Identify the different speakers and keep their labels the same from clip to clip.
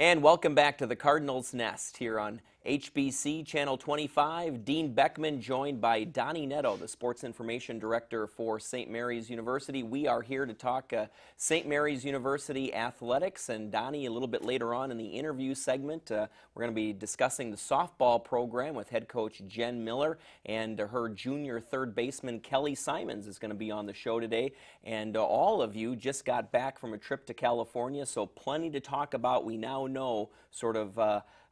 Speaker 1: And welcome back to the Cardinals Nest here on HBC Channel 25. Dean Beckman joined by Donny Nadeau, the Sports Information Director for St. Mary's University. We are here to talk St. Mary's University athletics. And Donny, a little bit later on in the interview segment, we're going to be discussing the softball program with head coach Jen Miller, and her junior third baseman Kellie Simons is going to be on the show today. And all of you just got back from a trip to California, so plenty to talk about. We now know sort of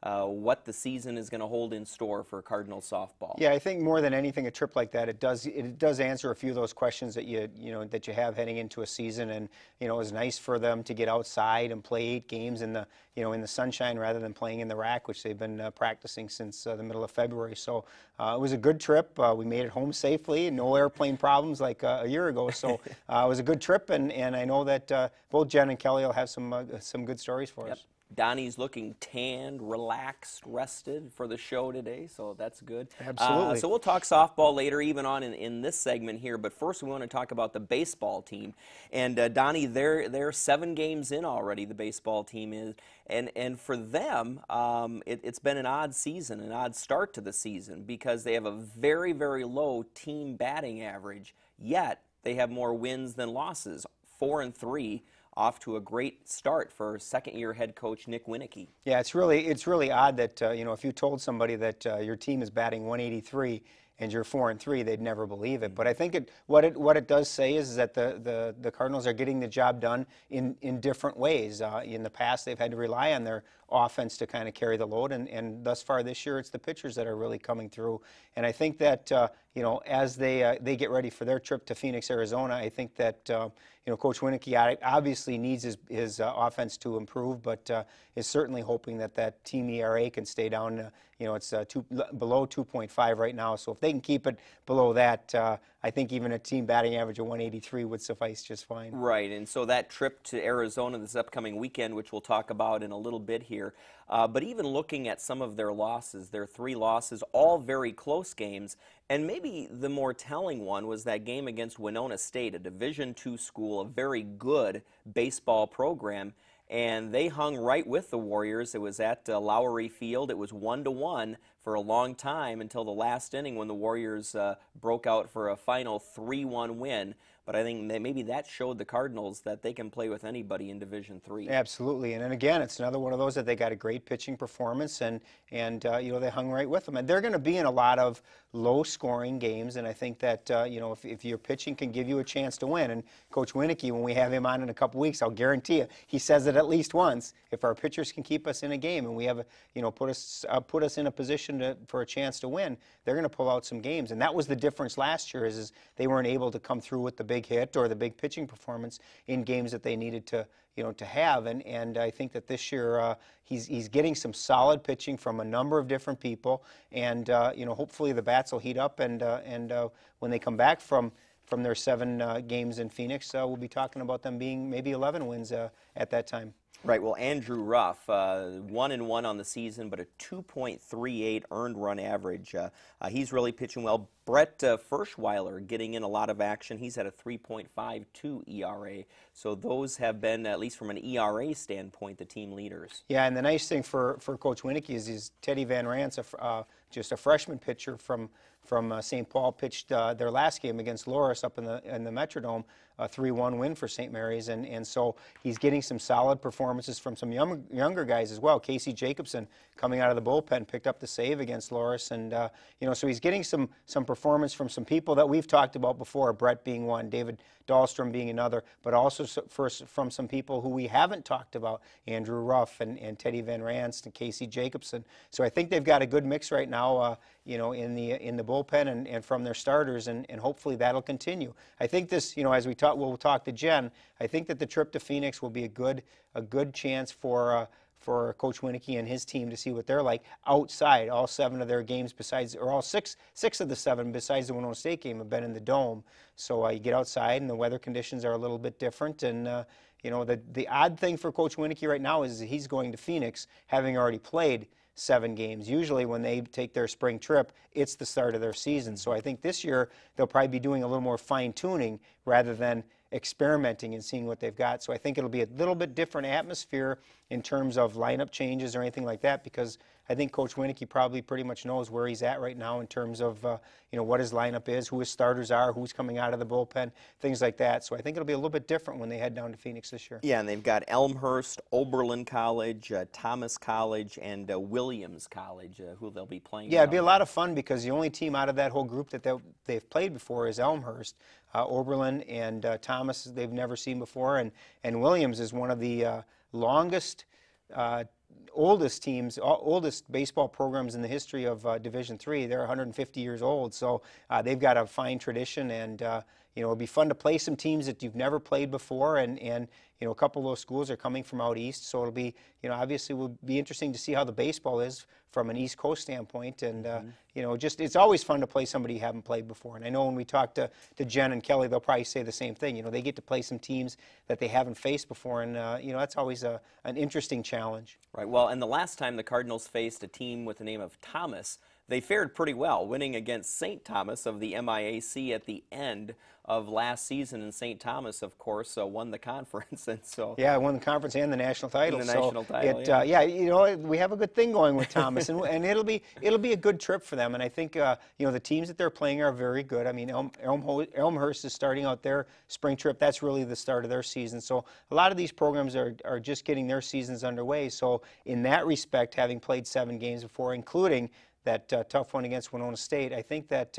Speaker 1: what the season is going to hold in store for Cardinals softball.
Speaker 2: Yeah, I think more than anything, a trip like that, it does answer a few of those questions that you have heading into a season. And it was nice for them to get outside and play 8 games in the in the sunshine rather than playing in the rack, which they've been practicing since the middle of February. So it was a good trip. We made it home safely, no airplane problems like a year ago. So it was a good trip, and I know that both Jen and Kellie will have some good stories for us.
Speaker 1: Donnie's looking tanned, relaxed, rested for the show today, so that's good.
Speaker 2: Absolutely.
Speaker 1: So we'll talk softball later, even on in this segment here, but first we want to talk about the baseball team. And Donnie, they're 7 games in already, the baseball team is, and for them, it's been an odd season, an odd start to the season, because they have a very, very low team batting average, yet they have more wins than losses, 4-3. Off to a great start for second-year head coach Nick Winicky.
Speaker 2: Yeah, it's really odd that if you told somebody that your team is batting 183 and you're 4-3, they'd never believe it. But I think what it does say is that the Cardinals are getting the job done in different ways. In the past, they've had to rely on their offense to kind of carry the load, and thus far this year, it's the pitchers that are really coming through. And I think that as they get ready for their trip to Phoenix, Arizona, I think that Coach Winicky obviously needs his offense to improve, but is certainly hoping that team ERA can stay down. It's below 2.5 right now, so if they can keep it below that, I think even a team batting average of 183 would suffice just fine.
Speaker 1: Right, and so that trip to Arizona this upcoming weekend, which we'll talk about in a little bit here, but even looking at some of their losses, their 3 losses, all very close games, and maybe the more telling one was that game against Winona State, a Division II school, a very good baseball program, and they hung right with the Warriors. It was at Lowry Field. It was 1-1 for a long time until the last inning when the Warriors broke out for a final 3-1 win. But I think that maybe that showed the Cardinals that they can play with anybody in Division III.
Speaker 2: Absolutely, and then again, it's another one of those that they got a great pitching performance, and they hung right with them. And they're going to be in a lot of low-scoring games, and I think that if your pitching can give you a chance to win, and Coach Winicky, when we have him on in a couple weeks, I'll guarantee you, he says it at least once. If our pitchers can keep us in a game, and we have put us in a position for a chance to win, they're going to pull out some games. And that was the difference last year, is they weren't able to come through with the big hit or the big pitching performance in games that they needed to have. And I think that this year he's getting some solid pitching from a number of different people, and hopefully the bats will heat up, and when they come back from their 7 games in Phoenix, we'll be talking about them being maybe 11 wins at that time.
Speaker 1: Right, well, Andrew Ruff, 1-1 on the season, but a 2.38 earned run average. He's really pitching well. Brett Ferschweiler getting in a lot of action. He's at a 3.52 ERA. So those have been, at least from an ERA standpoint, the team leaders.
Speaker 2: Yeah, and the nice thing for Coach Winicky is Teddy Van Rance, just a freshman pitcher from St. Paul, pitched their last game against Loras up in the Metrodome, a 3-1 win for St. Mary's, and so he's getting some solid performances from some younger guys as well. Casey Jacobson, coming out of the bullpen, picked up the save against Loras, and so he's getting some performance from some people that we've talked about before, Brett being one, David Dahlstrom being another, but also from some people who we haven't talked about, Andrew Ruff and Teddy Van Rance and Casey Jacobson. So I think they've got a good mix right now, in the bullpen and from their starters, and hopefully that'll continue. I think this, as we'll talk to Jen, I think that the trip to Phoenix will be a good chance for Coach Winicky and his team to see what they're like outside. All 7 of their games all six of the 7 besides the Winona State game have been in the Dome. So you get outside and the weather conditions are a little bit different. And the odd thing for Coach Winicky right now is he's going to Phoenix having already played 7 games. Usually when they take their spring trip, it's the start of their season. So I think this year they'll probably be doing a little more fine-tuning rather than experimenting and seeing what they've got. So I think it'll be a little bit different atmosphere in terms of lineup changes or anything like that, because I think Coach Winicky probably pretty much knows where he's at right now in terms of what his lineup is, who his starters are, who's coming out of the bullpen, things like that. So I think it'll be a little bit different when they head down to Phoenix this year.
Speaker 1: Yeah, and they've got Elmhurst, Oberlin College, Thomas College, and Williams College, who they'll be playing.
Speaker 2: Yeah, it'd be a lot of fun because the only team out of that whole group that they've played before is Elmhurst. Oberlin and Thomas they've never seen before, and Williams is one of the longest, oldest baseball programs in the history of Division III. They're 150 years old, so they've got a fine tradition, and it'll be fun to play some teams that you've never played before, and a couple of those schools are coming from out east, so it'll be, obviously will be interesting to see how the baseball is from an East Coast standpoint, and just it's always fun to play somebody you haven't played before. And I know when we talk to Jen and Kelly, they'll probably say the same thing. They get to play some teams that they haven't faced before, and that's always an interesting challenge.
Speaker 1: Right. Well, and the last time the Cardinals faced a team with the name of Thomas, they fared pretty well, winning against St. Thomas of the MIAC at the end of last season. And St. Thomas, of course, won the conference, and so
Speaker 2: yeah, won the conference and the national title.
Speaker 1: And the national title.
Speaker 2: We have a good thing going with Thomas, and it'll be a good trip for them. And I think the teams that they're playing are very good. I mean, Elmhurst is starting out their spring trip. That's really the start of their season. So a lot of these programs are just getting their seasons underway. So in that respect, having played 7 games before, including that tough one against Winona State, I think that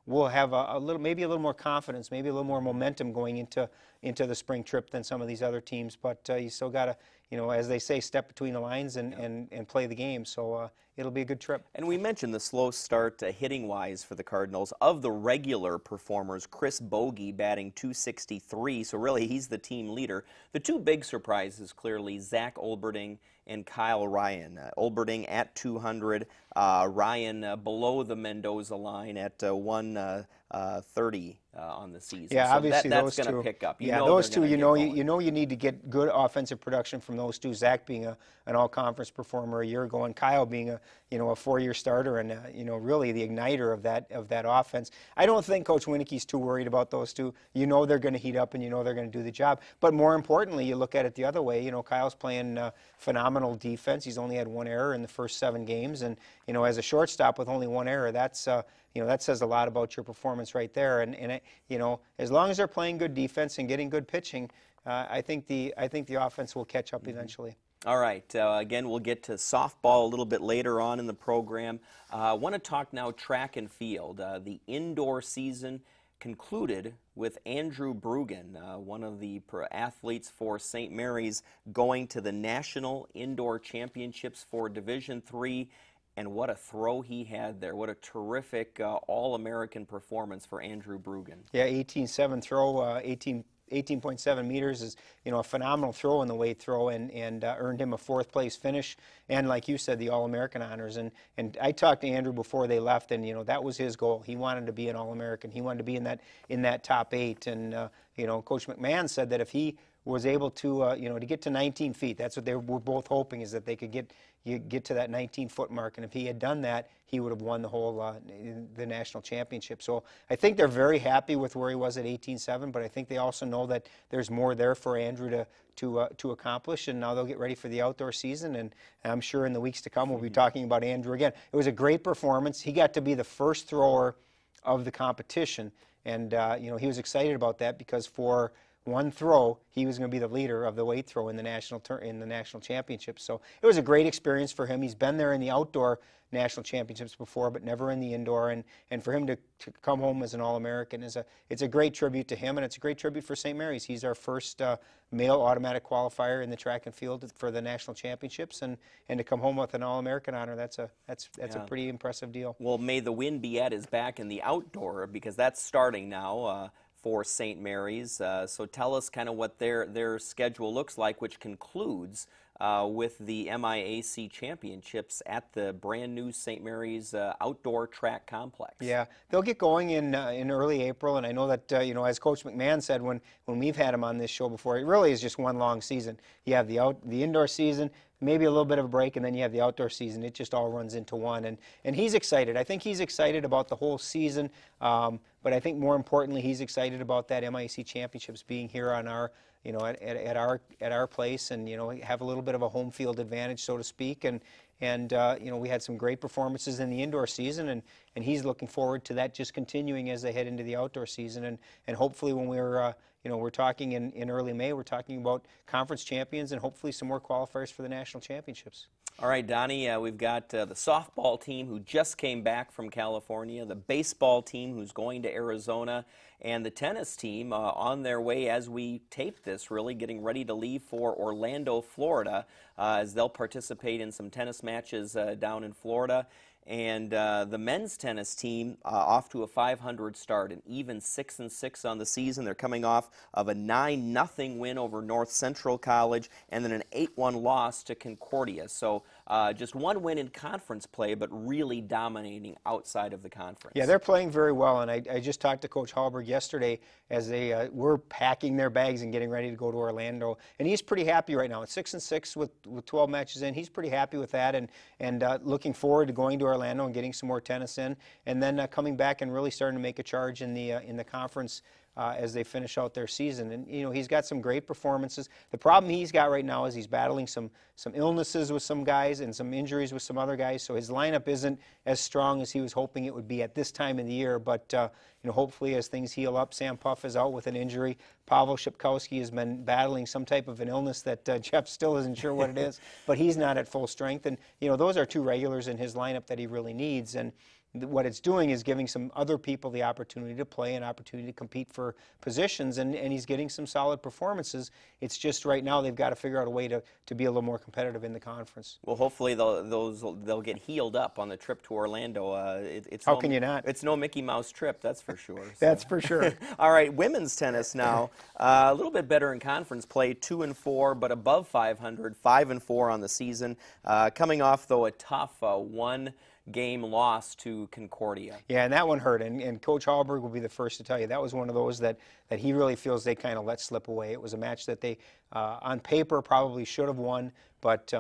Speaker 2: we'll have maybe a little more confidence, maybe a little more momentum going into the spring trip than some of these other teams. But you still got to, as they say, step between the lines and play the game. So it'll be a good trip.
Speaker 1: And we mentioned the slow start hitting-wise for the Cardinals. Of the regular performers, Chris Bogey batting .263, so really he's the team leader. The two big surprises, clearly, Zach Olberding and Kyle Ryan. Olberding at 200, Ryan below the Mendoza line at 130 on the season.
Speaker 2: Yeah,
Speaker 1: so
Speaker 2: obviously
Speaker 1: that's
Speaker 2: those
Speaker 1: going
Speaker 2: two.
Speaker 1: to pick up.
Speaker 2: Those two. You need to get good offensive production from those two. Zach being an all-conference performer a year ago, and Kyle being a 4-year starter, and really the igniter of that offense. I don't think Coach Winicky's too worried about those two. They're going to heat up, and they're going to do the job. But more importantly, you look at it the other way. Kyle's playing phenomenal defense. He's only had 1 error in the first 7 games, and as a shortstop with only 1 error, that's that says a lot about your performance right there. And as long as they're playing good defense and getting good pitching, I think the offense will catch up eventually.
Speaker 1: All right. Again, we'll get to softball a little bit later on in the program. I want to talk now track and field. The indoor season concluded with Andrew Brugan, one of the athletes for St. Mary's, going to the National Indoor Championships for Division III. And what a throw he had there. What a terrific All-American performance for Andrew Brugan.
Speaker 2: Yeah, 18.7 throw, 18.7 meters is a phenomenal throw in the weight throw, and earned him a 4th place finish, and like you said, the All-American honors. And I talked to Andrew before they left, and that was his goal. He wanted to be an All-American. He wanted to be in that top 8. And Coach McMahon said that if he was able to to get to 19 feet, that's what they were both hoping, is that they could get to that 19-foot mark. And if he had done that, he would have won the whole the national championship. So I think they're very happy with where he was at 18.7, but I think they also know that there's more there for Andrew to accomplish, and now they'll get ready for the outdoor season. And I'm sure in the weeks to come we'll be talking about Andrew again. It was a great performance. He got to be the first thrower of the competition, and he was excited about that, because for one throw, he was going to be the leader of the weight throw in the national championship. So it was a great experience for him. He's been there in the outdoor national championships before, but never in the indoor. And for him to come home as an All-American it's a great tribute to him, and it's a great tribute for St. Mary's. He's our first male automatic qualifier in the track and field for the national championships, and to come home with an All-American honor, that's a pretty impressive deal.
Speaker 1: Well, may the wind be at his back in the outdoor, because that's starting now. For St. Mary's. So tell us kind of what their schedule looks like, which concludes with the MIAC Championships at the brand new St. Mary's Outdoor Track Complex.
Speaker 2: Yeah, they'll get going in early April, and I know that as Coach McMahon said when we've had him on this show before, it really is just one long season. You have the indoor season, maybe a little bit of a break, and then you have the outdoor season. It just all runs into one, and he's excited. I think he's excited about the whole season, but I think more importantly, he's excited about that MIAC Championships being here on at our place, and have a little bit of a home field advantage, so to speak. And we had some great performances in the indoor season, and he's looking forward to that just continuing as they head into the outdoor season. And hopefully when we're talking in early May, we're talking about conference champions and hopefully some more qualifiers for the national championships.
Speaker 1: All right, Donnie, we've got the softball team who just came back from California, the baseball team who's going to Arizona, and the tennis team on their way as we tape this, really getting ready to leave for Orlando, Florida, as they'll participate in some tennis matches down in Florida. And the men's tennis team off to a 500 start, an even 6-6 on the season. They're coming off of a 9-0 win over North Central College and then an 8-1 loss to Concordia. So just one win in conference play, but really dominating outside of the conference.
Speaker 2: Yeah, they're playing very well, and I just talked to Coach Hallberg yesterday as they were packing their bags and getting ready to go to Orlando. And he's pretty happy right now. At 6-6 with 12 matches in, he's pretty happy with that, and looking forward to going to Orlando and getting some more tennis in, and then coming back and really starting to make a charge in the conference as they finish out their season. And he's got some great performances. The problem he's got right now is he's battling some illnesses with some guys and some injuries with some other guys, so his lineup isn't as strong as he was hoping it would be at this time of the year. But hopefully as things heal up, Sam Puff is out with an injury. Pavel Shipkowski has been battling some type of an illness that Jeff still isn't sure what it is, but he's not at full strength. And those are two regulars in his lineup that he really needs. And what it's doing is giving some other people the opportunity to play, an opportunity to compete for positions, and he's getting some solid performances. It's just right now they've got to figure out a way to be a little more competitive in the conference.
Speaker 1: Well, hopefully they'll get healed up on the trip to Orlando.
Speaker 2: How can you not?
Speaker 1: It's no Mickey Mouse trip, that's for sure. So.
Speaker 2: That's for sure.
Speaker 1: All right, women's tennis now. A little bit better in conference play, 2-4, but above 500, 5-4 on the season. Coming off, though, a tough one-game loss to Concordia.
Speaker 2: Yeah, and that one hurt, and Coach Hallberg will be the first to tell you that was one of those that he really feels they kind of let slip away. It was a match that they, on paper, probably should have won, but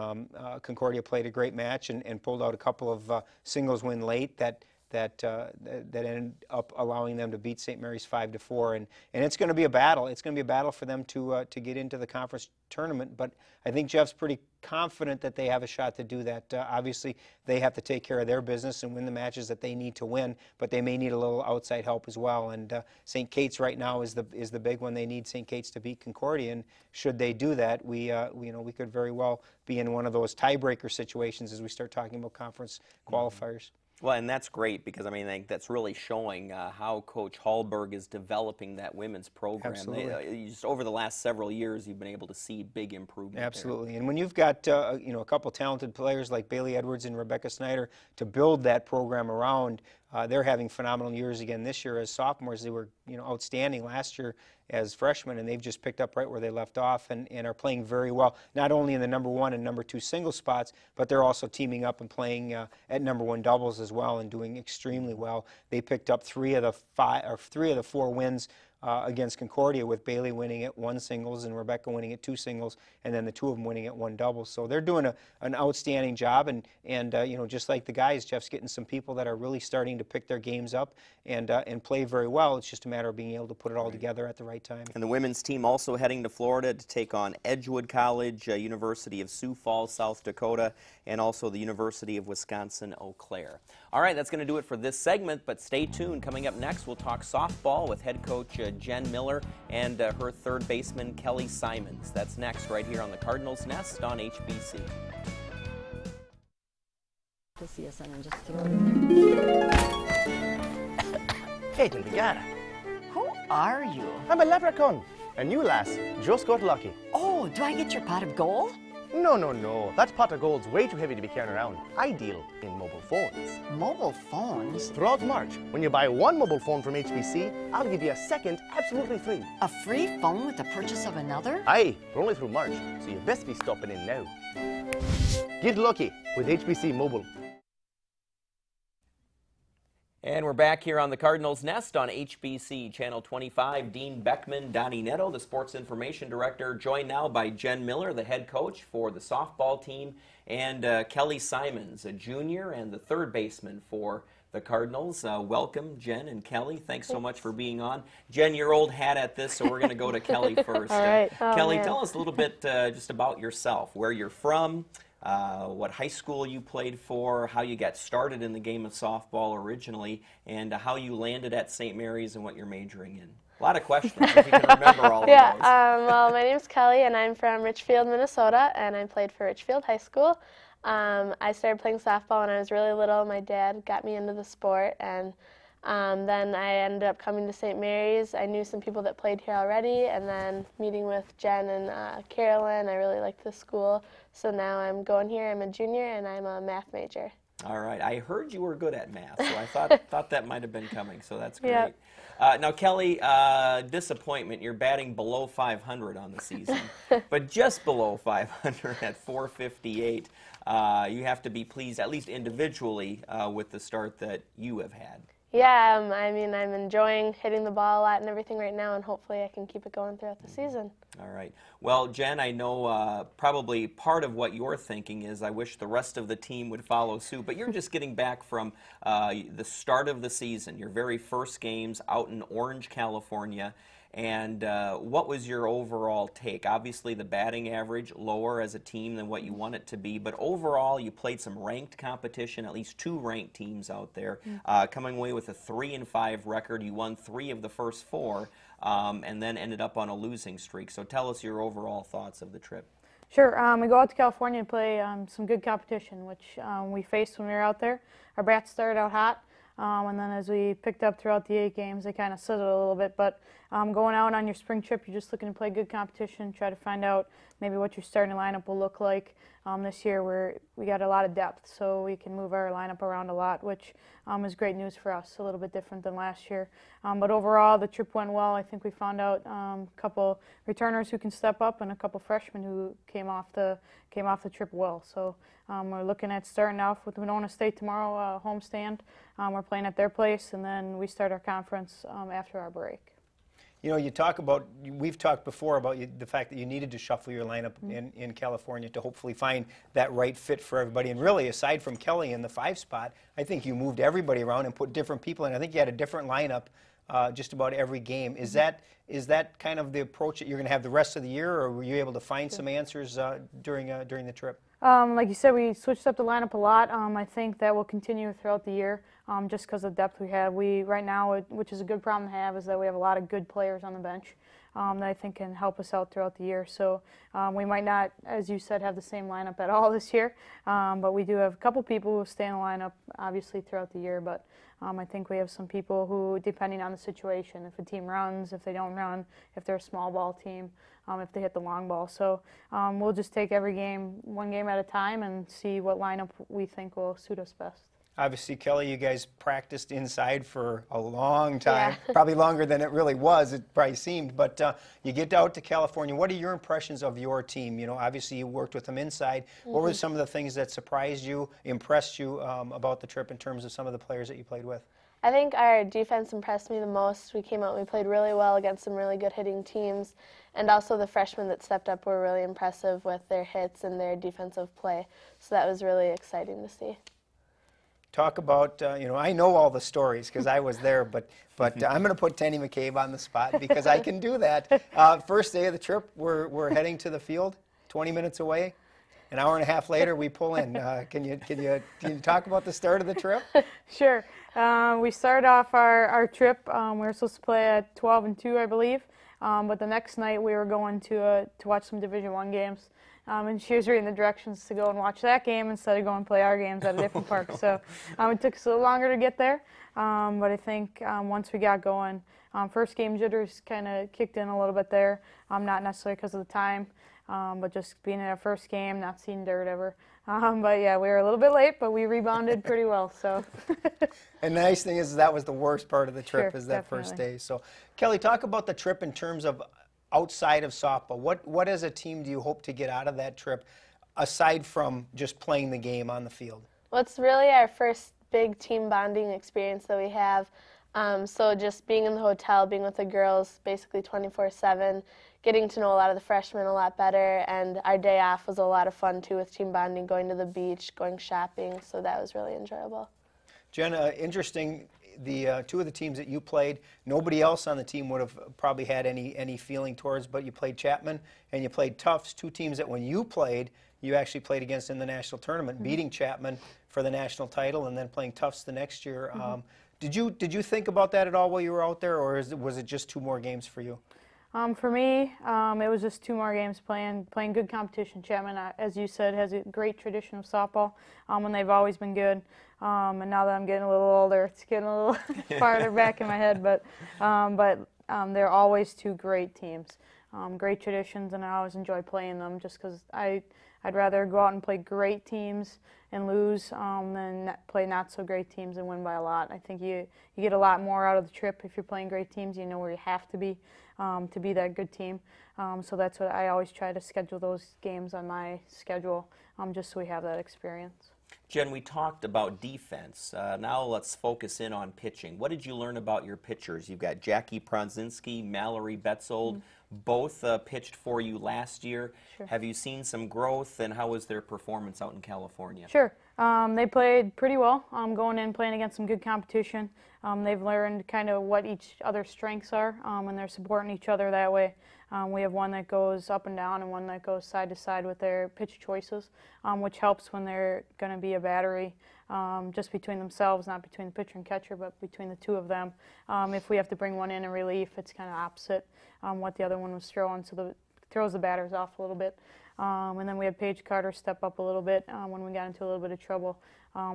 Speaker 2: Concordia played a great match and pulled out a couple of singles win late that ended up allowing them to beat St. Mary's 5-4, and it's going to be a battle. It's going to be a battle for them to get into the conference tournament, but I think Jeff's pretty confident that they have a shot to do that. Obviously, they have to take care of their business and win the matches that they need to win, but they may need a little outside help as well. And St. Kate's right now is the big one. They need St. Kate's to beat Concordia, and should they do that, we could very well be in one of those tiebreaker situations as we start talking about conference qualifiers.
Speaker 1: Well, and that's great because, I think that's really showing how Coach Hallberg is developing that women's program.
Speaker 2: Absolutely.
Speaker 1: Just over the last several years, you've been able to see big improvement.
Speaker 2: Absolutely.
Speaker 1: there.
Speaker 2: And when you've got a couple talented players like Bailey Edwards and Rebecca Snyder to build that program around, they're having phenomenal years again this year as sophomores. They were outstanding last year as freshmen, and they've just picked up right where they left off and are playing very well, not only in the number 1 and number 2 single spots, but they're also teaming up and playing at number 1 doubles as well and doing extremely well. They picked up 3 of the 4 wins against Concordia, with Bailey winning at 1 singles and Rebecca winning at 2 singles, and then the 2 of them winning at 1 double. So they're doing an outstanding job, and just like the guys, Jeff's getting some people that are really starting to pick their games up and play very well. It's just a matter of being able to put it all together at the right time.
Speaker 1: And the women's team also heading to Florida to take on Edgewood College, University of Sioux Falls, South Dakota, and also the University of Wisconsin-Eau Claire. All right, that's going to do it for this segment, but stay tuned. Coming up next, we'll talk softball with head coach Jen Miller and her third baseman, Kellie Simons. That's next right here on the Cardinals Nest on HBC.
Speaker 3: To see us and just
Speaker 4: Agent Vigara.
Speaker 3: Who are you?
Speaker 4: I'm a leprechaun. And you, lass, just got lucky.
Speaker 3: Oh, do I get your pot of gold?
Speaker 4: No. That pot of gold's way too heavy to be carrying around. I deal in mobile phones.
Speaker 3: Mobile phones?
Speaker 4: Throughout March, when you buy 1 mobile phone from HBC, I'll give you a second absolutely free.
Speaker 3: A free phone with the purchase of another?
Speaker 4: Aye, but only through March, so you best be stopping in now. Get lucky with HBC Mobile.
Speaker 1: And we're back here on the Cardinals Nest on HBC Channel 25. Dean Beckman, Donny Nadeau, the Sports Information Director, joined now by Jen Miller, the head coach for the softball team, and Kellie Simons, a junior and the third baseman for the Cardinals. Welcome, Jen and Kelly. Thanks so much for being on. Jen, you're old hat at this, so we're going to go to Kelly first.
Speaker 5: All right.
Speaker 1: Kelly,
Speaker 5: Man.
Speaker 1: tell us a little bit just about yourself, where you're from, what high school you played for, how you got started in the game of softball originally, and how you landed at St. Mary's and what you're majoring in. A lot of questions, if you can remember all of those.
Speaker 5: Well, my name's Kelly, and I'm from Richfield, Minnesota, and I played for Richfield High School. I started playing softball when I was really little. My dad got me into the sport, and then I ended up coming to St. Mary's. I knew some people that played here already, and then meeting with Jen and Carolyn, I really liked the school. So now I'm going here. I'm a junior, and I'm a math major.
Speaker 1: All right. I heard you were good at math, so I thought that might have been coming, so that's great.
Speaker 5: Yep.
Speaker 1: Now, Kelly, disappointment. You're batting below 500 on the season, but just below 500 at 458. You have to be pleased, at least individually, with the start that you have had.
Speaker 5: Yeah, I mean, I'm enjoying hitting the ball a lot and everything right now, and hopefully I can keep it going throughout the season.
Speaker 1: All right. Well, Jen, I know probably part of what you're thinking is I wish the rest of the team would follow suit, but you're just getting back from the start of the season, your very first games out in Orange, California. And what was your overall take? Obviously, the batting average lower as a team than what you want it to be, but overall, you played some ranked competition, at least 2 ranked teams out there, coming away with a 3-5 record. You won 3 of the first 4, and then ended up on a losing streak. So tell us your overall thoughts of the trip.
Speaker 5: Sure. We go out to California and play some good competition, which we faced when we were out there. Our bats started out hot. And then as we picked up throughout the 8 games, they kind of settled a little bit. But going out on your spring trip, you're just looking to play good competition, try to find out maybe what your starting lineup will look like. This year we got a lot of depth, so we can move our lineup around a lot, which is great news for us, a little bit different than last year. But overall, the trip went well. I think we found out a couple returners who can step up and a couple freshmen who came off the trip well. So we're looking at starting off with Winona State tomorrow, homestand. We're playing at their place, and then we start our conference after our break.
Speaker 2: You know, we've talked before about the fact that you needed to shuffle your lineup in California to hopefully find that right fit for everybody. And really, aside from Kelly in the 5 spot, I think you moved everybody around and put different people in. I think you had a different lineup just about every game. Is that kind of the approach that you're going to have the rest of the year, or were you able to find some answers during the trip?
Speaker 5: Like you said, we switched up the lineup a lot. I think that will continue throughout the year just because of the depth we have. Right now, which is a good problem to have, is that we have a lot of good players on the bench that I think can help us out throughout the year. So we might not, as you said, have the same lineup at all this year, but we do have a couple people who stay in the lineup, obviously, throughout the year. But I think we have some people who, depending on the situation, if a team runs, if they don't run, if they're a small ball team, if they hit the long ball. So we'll just take every game, one game at a time, and see what lineup we think will suit us best.
Speaker 2: Obviously, Kelly, you guys practiced inside for a long time,
Speaker 5: Yeah.
Speaker 2: probably longer than it really was, it probably seemed. But you get out to California. What are your impressions of your team? You know, obviously you worked with them inside. What were some of the things that surprised you, impressed you about the trip in terms of some of the players that you played with?
Speaker 5: I think our defense impressed me the most. We came out and we played really well against some really good hitting teams. And also the freshmen that stepped up were really impressive with their hits and their defensive play. So that was really exciting to see.
Speaker 2: Talk about, you know, I know all the stories because I was there, but I'm going to put Tenny McCabe on the spot because I can do that. First day of the trip, we're heading to the field, 20 minutes away. An hour and a half later, we pull in. Can you talk about the start of the trip?
Speaker 5: Sure. We started off our trip. We were supposed to play at 12-2, I believe. But the next night, we were going to watch some Division I games. And she was reading the directions to go and watch that game instead of going and play our games at a different park. So it took us a little longer to get there. But I think once we got going, first game jitters kind of kicked in a little bit there. Not necessarily because of the time, but just being in our first game, not seeing dirt ever. But yeah, we were a little bit late, but we rebounded pretty well. So.
Speaker 2: And the nice thing is that was the worst part of the trip,
Speaker 5: Sure,
Speaker 2: is that
Speaker 5: definitely.
Speaker 2: first day. So, Kelly, talk about the trip in terms of outside of softball. What as a team do you hope to get out of that trip, aside from just playing the game on the field?
Speaker 5: Well, it's really our first big team bonding experience that we have. So just being in the hotel, being with the girls basically 24/7, getting to know a lot of the freshmen a lot better, and our day off was a lot of fun too with team bonding, going to the beach, going shopping, so that was really enjoyable.
Speaker 2: Jen, interesting. The two of the teams that you played, nobody else on the team would have probably had any feeling towards, but you played Chapman and you played Tufts, two teams that when you played, you actually played against in the national tournament, beating Chapman for the national title and then playing Tufts the next year. Did you think about that at all while you were out there, or was it just two more games for you?
Speaker 5: For me, it was just two more games playing good competition. Chapman, as you said, has a great tradition of softball, and they've always been good. And now that I'm getting a little older, it's getting a little farther back in my head. But they're always two great teams, great traditions, and I always enjoy playing them just because I'd rather go out and play great teams and lose than play not so great teams and win by a lot. I think you get a lot more out of the trip if you're playing great teams. You know where you have to be that good team. So that's what I always try to schedule those games on my schedule, just so we have that experience.
Speaker 1: Jen, we talked about defense. Now let's focus in on pitching. What did you learn about your pitchers? You've got Jackie Pronzinski, Mallory Betzold, both pitched for you last year.
Speaker 5: Sure.
Speaker 1: Have you seen some growth, and how was their performance out in California?
Speaker 5: Sure. They played pretty well, going in playing against some good competition. They've learned kind of what each other's strengths are, and they're supporting each other that way. We have one that goes up and down and one that goes side to side with their pitch choices, which helps when they're going to be a battery just between themselves, not between the pitcher and catcher, but between the two of them. If we have to bring one in relief, it's kind of opposite what the other one was throwing, so it throws the batters off a little bit. And then we had Paige Carter step up a little bit when we got into a little bit of trouble.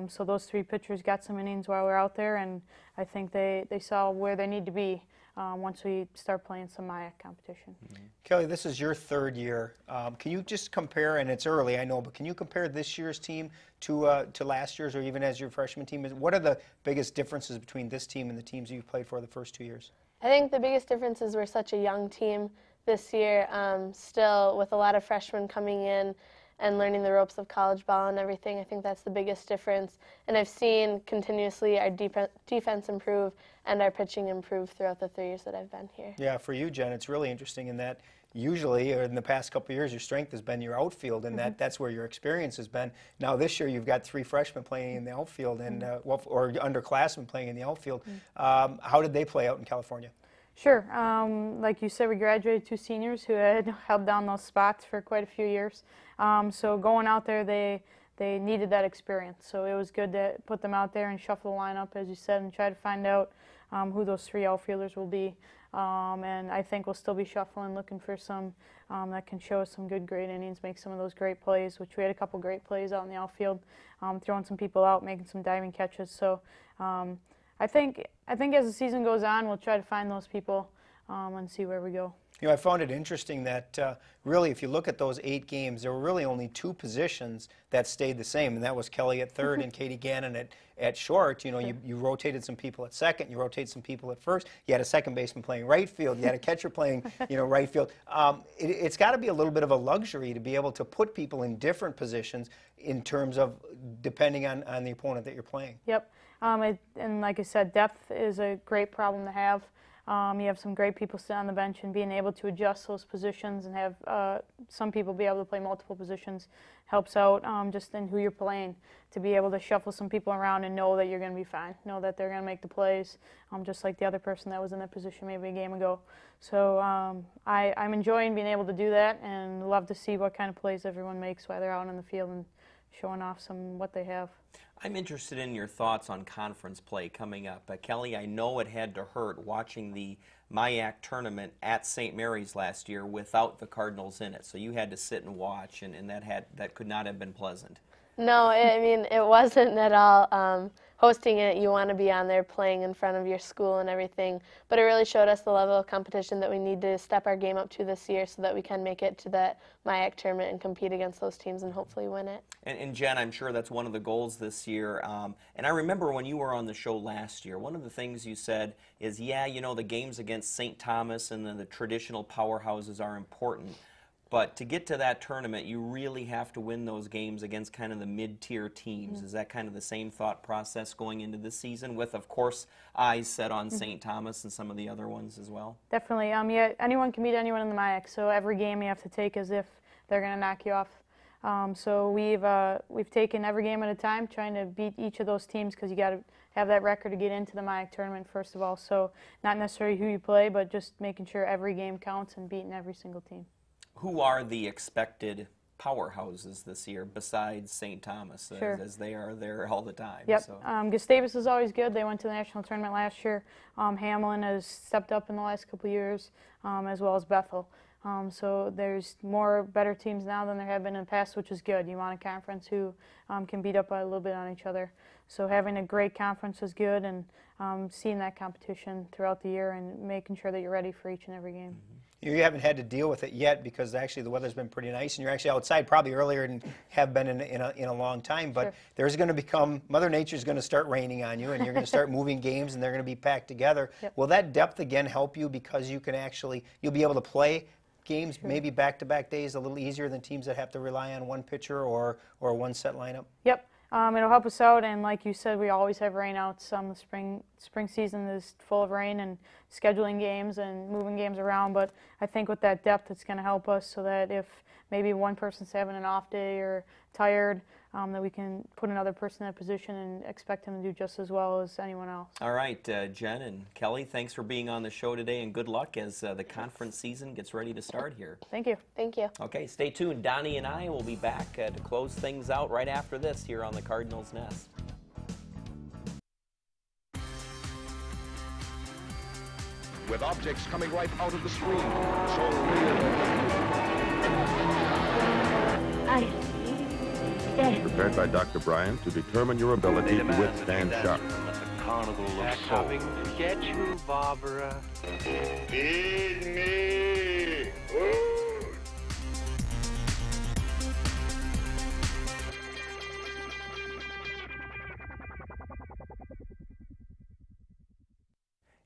Speaker 5: So those three pitchers got some innings while we were out there, and I think they saw where they need to be once we start playing some MIAC competition.
Speaker 2: Kelly, this is your third year. Can you just compare, and it's early, I know, but can you compare this year's team to last year's or even as your freshman team? What are the biggest differences between this team and the teams you've played for the first 2 years?
Speaker 6: I think the biggest difference is we're such a young team this year, still with a lot of freshmen coming in and learning the ropes of college ball and everything. I think that's the biggest difference. And I've seen continuously our defense improve and our pitching improve throughout the 3 years that I've been here.
Speaker 2: Yeah, for you, Jen, it's really interesting in that usually, or in the past couple of years, your strength has been your outfield, and that's where your experience has been. Now this year, you've got three freshmen playing in the outfield, and or underclassmen playing in the outfield. How did they play out in California?
Speaker 5: Sure. Like you said, we graduated two seniors who had held down those spots for quite a few years. So going out there, they needed that experience. So it was good to put them out there and shuffle the lineup, as you said, and try to find out who those three outfielders will be. And I think we'll still be shuffling, looking for some that can show us some good, great innings, make some of those great plays, which we had a couple great plays out in the outfield, throwing some people out, making some diving catches. So I think as the season goes on, we'll try to find those people and see where we go.
Speaker 2: You know, I found it interesting that really, if you look at those 8 games, there were really only 2 positions that stayed the same, and that was Kelly at third and Katie Gannon at short. You know, you rotated some people at second, you rotated some people at first. You had a second baseman playing right field, you had a catcher playing, right field. It's got to be a little bit of a luxury to be able to put people in different positions in terms of depending on the opponent that you're playing.
Speaker 5: Yep. And like I said, depth is a great problem to have. You have some great people sitting on the bench, and being able to adjust those positions and have some people be able to play multiple positions helps out just in who you're playing, to be able to shuffle some people around and know that you're going to be fine, know that they're going to make the plays, just like the other person that was in that position maybe a game ago. So I'm enjoying being able to do that and love to see what kind of plays everyone makes while they're out in the field and showing off what they have.
Speaker 1: I'm interested in your thoughts on conference play coming up. Kelly, I know it had to hurt watching the MIAC tournament at St. Mary's last year without the Cardinals in it. So you had to sit and watch, and that could not have been pleasant.
Speaker 6: No, I mean, it wasn't at all. Hosting it, you want to be on there playing in front of your school and everything, but it really showed us the level of competition that we need to step our game up to this year so that we can make it to that MIAC tournament and compete against those teams and hopefully win it.
Speaker 1: And Jen, I'm sure that's one of the goals this year. And I remember when you were on the show last year, one of the things you said is, yeah, the games against St. Thomas and the traditional powerhouses are important. But to get to that tournament, you really have to win those games against kind of the mid-tier teams. Is that kind of the same thought process going into this season with, of course, eyes set on St. Thomas and some of the other ones as well?
Speaker 5: Definitely. Yeah, anyone can beat anyone in the MIAC, so every game you have to take as if they're going to knock you off So we've taken every game at a time, trying to beat each of those teams, because you got to have that record to get into the MIAC tournament first of all. So not necessarily who you play, but just making sure every game counts and beating every single team.
Speaker 1: Who are the expected powerhouses this year besides St. Thomas,
Speaker 5: Sure.
Speaker 1: as they are there all the time?
Speaker 5: Yep.
Speaker 1: So.
Speaker 5: Gustavus is always good. They went to the national tournament last year. Hamlin has stepped up in the last couple of years, as well as Bethel. So there's better teams now than there have been in the past, which is good. You want a conference who can beat up a little bit on each other. So having a great conference is good, and seeing that competition throughout the year and making sure that you're ready for each and every game.
Speaker 2: You haven't had to deal with it yet because actually the weather's been pretty nice, and you're actually outside probably earlier than have been in a long time. But
Speaker 5: Sure.
Speaker 2: there's going to become, Mother Nature's going to start raining on you, and you're going to start moving games, and they're going to be packed together.
Speaker 5: Yep.
Speaker 2: Will that depth again help you because you can you'll be able to play games maybe back-to-back days a little easier than teams that have to rely on one pitcher or one set lineup?
Speaker 5: Yep. It'll help us out, and like you said, we always have rainouts. The spring season is full of rain and scheduling games and moving games around, but I think with that depth it's going to help us, so that if maybe one person's having an off day or tired, that we can put another person in that position and expect him to do just as well as anyone else.
Speaker 1: All right, Jen and Kelly, thanks for being on the show today, and good luck as the conference season gets ready to start here.
Speaker 5: Thank you.
Speaker 6: Thank you.
Speaker 1: Okay, stay tuned. Donny and I will be back to close things out right after this here on the Cardinals Nest.
Speaker 7: With objects coming right out of the screen, so real.
Speaker 8: Prepared by Dr. Bryant to determine your ability to withstand shock.
Speaker 7: Carnival of
Speaker 9: Coming to get you, Barbara.
Speaker 7: Feed me!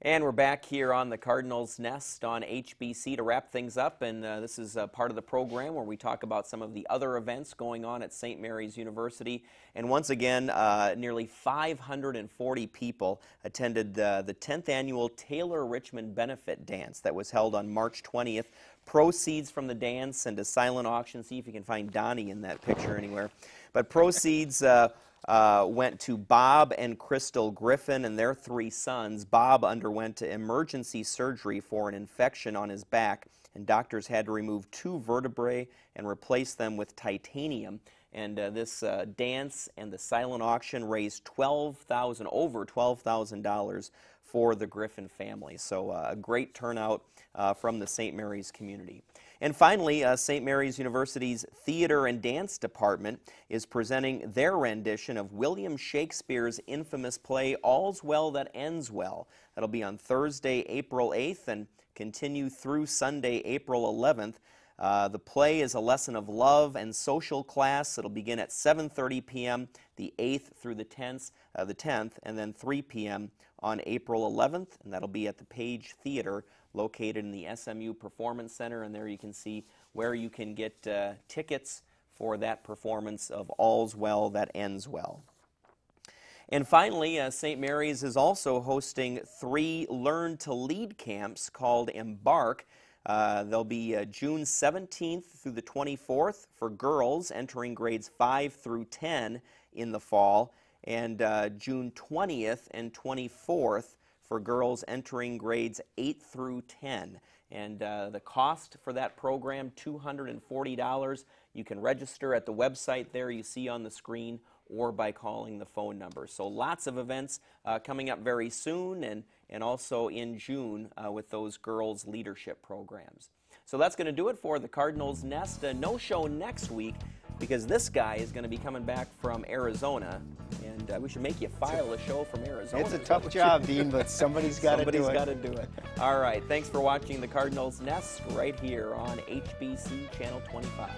Speaker 1: And we're back here on the Cardinals Nest on HBC to wrap things up, and this is part of the program where we talk about some of the other events going on at St. Mary's University. And once again, nearly 540 people attended the 10th annual Taylor Richmond Benefit Dance that was held on March 20th. Proceeds from the dance and a silent auction. See if you can find Donnie in that picture anywhere. But proceeds went to Bob and Crystal Griffin and their 3 sons. Bob underwent emergency surgery for an infection on his back, and doctors had to remove 2 vertebrae and replace them with titanium. And this dance and the silent auction raised over $12,000 for the Griffin family. So a great turnout from the St. Mary's community. And finally, St. Mary's University's Theater and Dance Department is presenting their rendition of William Shakespeare's infamous play, All's Well That Ends Well. That'll be on Thursday, April 8th and continue through Sunday, April 11th. The play is a lesson of love and social class. It'll begin at 7:30 p.m. the 8th through the 10th, and then 3 p.m. on April 11th, and that'll be at the Page Theater, located in the SMU Performance Center, and there you can see where you can get tickets for that performance of All's Well That Ends Well. And finally, St. Mary's is also hosting 3 Learn to Lead camps called Embark. They'll be June 17th through the 24th for girls entering grades 5 through 10 in the fall, and June 20th and 24th for girls entering grades 8 through 10. And the cost for that program, $240. You can register at the website there you see on the screen or by calling the phone number. So lots of events coming up very soon and also in June with those girls' leadership programs. So that's going to do it for the Cardinals Nest. No show next week because this guy is going to be coming back from Arizona, and we should make you file a show from Arizona.
Speaker 2: It's a tough job, Dean, but somebody's got to do it.
Speaker 1: Somebody's got to do it. All right, thanks for watching the Cardinals Nest right here on HBC Channel 25.